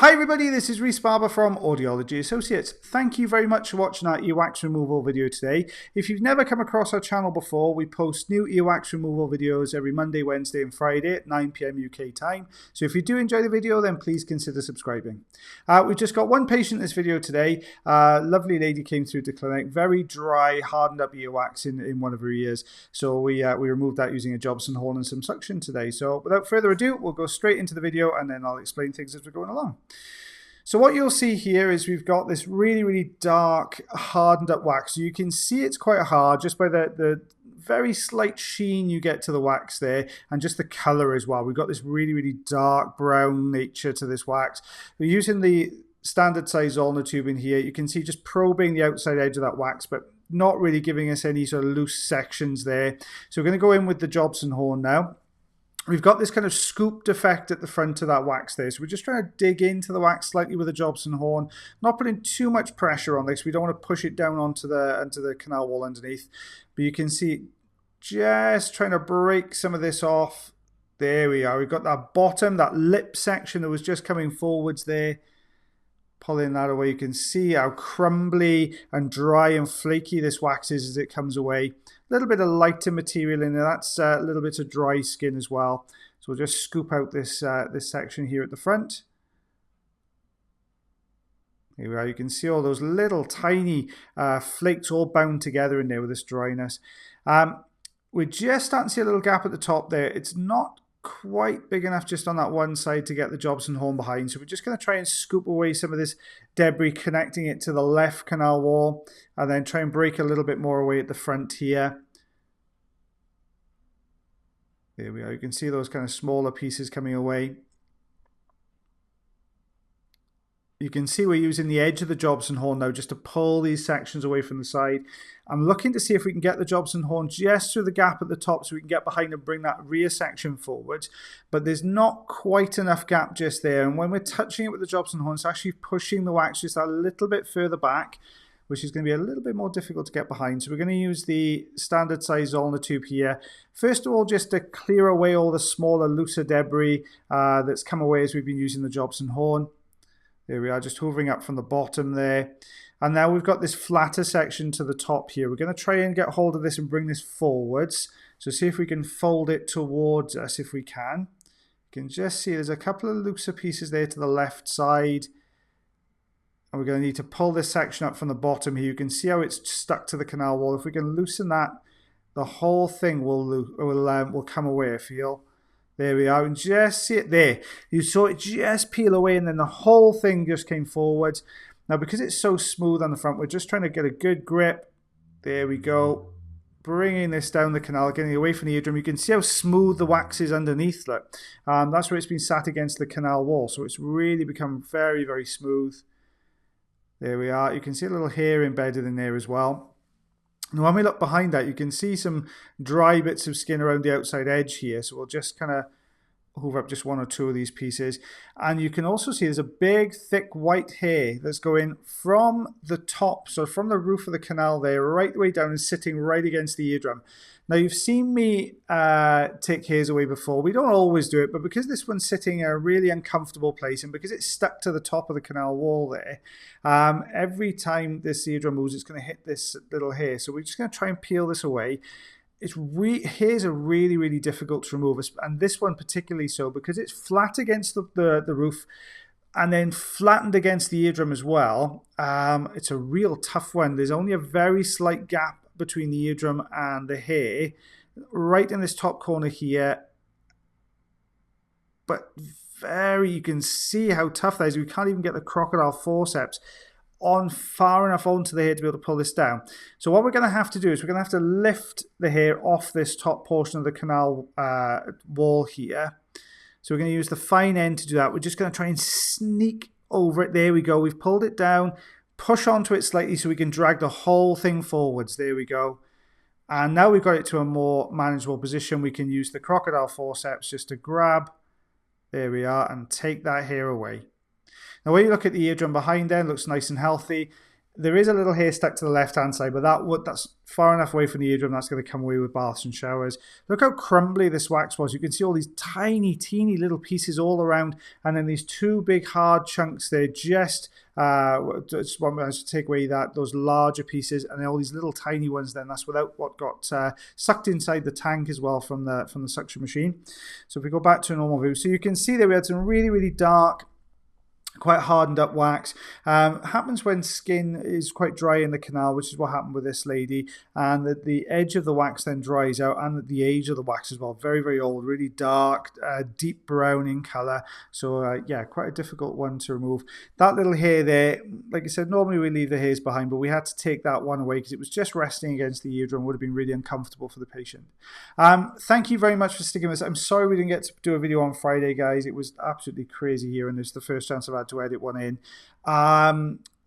Hi everybody, this is Rhys Barber from Audiology Associates. Thank you very much for watching our earwax removal video today. If you've never come across our channel before, we post new earwax removal videos every Monday, Wednesday and Friday at 9 PM UK time. So if you do enjoy the video, then please consider subscribing. We've just got one patient in this video today. Lovely lady came through to clinic, very dry, hardened up earwax in one of her ears. So we removed that using a Jobson horn and some suction today. So without further ado, we'll go straight into the video and then I'll explain things as we're going along. So what you'll see here is we've got this really dark hardened up wax. You can see it's quite hard just by the very slight sheen you get to the wax there, and just the color as well. We've got this really dark brown nature to this wax. We're using the standard size ulnar tube in here. You can see just probing the outside edge of that wax, but not really giving us any sort of loose sections there. So we're going to go in with the Jobson horn now. We've got this kind of scooped effect at the front of that wax there. So we're just trying to dig into the wax slightly with a Jobson horn, not putting too much pressure on this. We don't want to push it down onto the canal wall underneath. But you can see just trying to break some of this off. There we are. We've got that bottom, that lip section that was just coming forwards there. Pulling that away, you can see how crumbly and dry and flaky this wax is as it comes away. A little bit of lighter material in there. That's a little bit of dry skin as well. So we'll just scoop out this section here at the front. Here we are. You can see all those little tiny flakes all bound together in there with this dryness. We're just starting to see a little gap at the top there. It's not quite big enough just on that one side to get the Jobson horn behind, so we're just going to try and scoop away some of this debris, connecting it to the left canal wall, and then try and break a little bit more away at the front here. There we are. You can see those kind of smaller pieces coming away. You can see we're using the edge of the Jobson horn now just to pull these sections away from the side. I'm looking to see if we can get the Jobson horn just through the gap at the top so we can get behind and bring that rear section forward. But there's not quite enough gap just there. And when we're touching it with the Jobson horn, it's actually pushing the wax just a little bit further back, which is going to be a little bit more difficult to get behind. So we're going to use the standard size ulnar tube here. First of all, just to clear away all the smaller, looser debris that's come away as we've been using the Jobson horn. There we are, just hovering up from the bottom there. And now we've got this flatter section to the top here. We're going to try and get hold of this and bring this forwards. So see if we can fold it towards us if we can. You can just see there's a couple of looser pieces there to the left side. And we're going to need to pull this section up from the bottom here. You can see how it's stuck to the canal wall. If we can loosen that, the whole thing will come away, I feel. There we are, and just see it there. You saw it just peel away, and then the whole thing just came forward. Now, because it's so smooth on the front, we're just trying to get a good grip. There we go. Bringing this down the canal, getting away from the eardrum. You can see how smooth the wax is underneath. Look, that's where it's been sat against the canal wall. So it's really become very smooth. There we are. You can see a little hair embedded in there as well. And when we look behind that, you can see some dry bits of skin around the outside edge here. So we'll just kind of hoover up just one or two of these pieces. And you can also see there's a big, thick white hair that's going from the top, so from the roof of the canal there, right the way down and sitting right against the eardrum. Now, you've seen me take hairs away before. We don't always do it, but because this one's sitting in a really uncomfortable place and because it's stuck to the top of the canal wall there, every time this eardrum moves, it's going to hit this little hair. So we're just going to try and peel this away. Hairs are really difficult to remove, and this one particularly so because it's flat against the roof and then flattened against the eardrum as well. It's a real tough one. There's only a very slight gap between the eardrum and the hair right in this top corner here, but you can see how tough that is. We can't even get the crocodile forceps on far enough onto the hair to be able to pull this down. So what we're going to have to do is we're going to have to lift the hair off this top portion of the canal wall here. So we're going to use the fine end to do that. We're just going to try and sneak over it. There we go. We've pulled it down. Push onto it slightly so we can drag the whole thing forwards. There we go. And now we've got it to a more manageable position. We can use the crocodile forceps just to grab. There we are, and take that hair away. Now when you look at the eardrum behind there, it looks nice and healthy. There is a little hair stuck to the left-hand side, but that's far enough away from the eardrum. That's going to come away with baths and showers. Look how crumbly this wax was. You can see all these tiny, teeny little pieces all around, and then these two big hard chunks there. Just one to take away those larger pieces, and then all these little tiny ones. Then that's without what got sucked inside the tank as well from the suction machine. So if we go back to a normal view, so you can see that we had some really, really dark, quite hardened up wax. Happens when skin is quite dry in the canal, which is what happened with this lady, and the edge of the wax then dries out, and the age of the wax as well, very, very old, really dark, deep brown in color. So yeah, quite a difficult one to remove. That little hair there, like I said, normally we leave the hairs behind, but we had to take that one away because it was just resting against the eardrum. Would have been really uncomfortable for the patient. Thank you very much for sticking with us. I'm sorry we didn't get to do a video on Friday, guys. It was absolutely crazy here, and this is the first chance I've had to edit one in.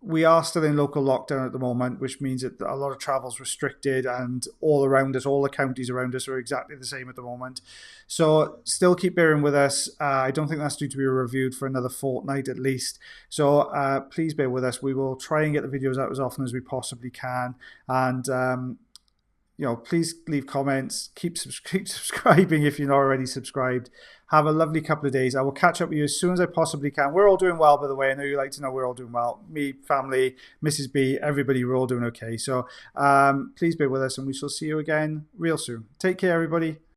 We are still in local lockdown at the moment, which means that a lot of travel's restricted, and all around us, all the counties around us are exactly the same at the moment. So still keep bearing with us. I don't think that's due to be reviewed for another fortnight at least. So please bear with us. We will try and get the videos out as often as we possibly can. And please leave comments, keep subscribing if you're not already subscribed. Have a lovely couple of days. I will catch up with you as soon as I possibly can. We're all doing well, by the way. I know you like to know we're all doing well. Me, family, Mrs. B, everybody, we're all doing okay. So please bear with us, and we shall see you again real soon. Take care, everybody.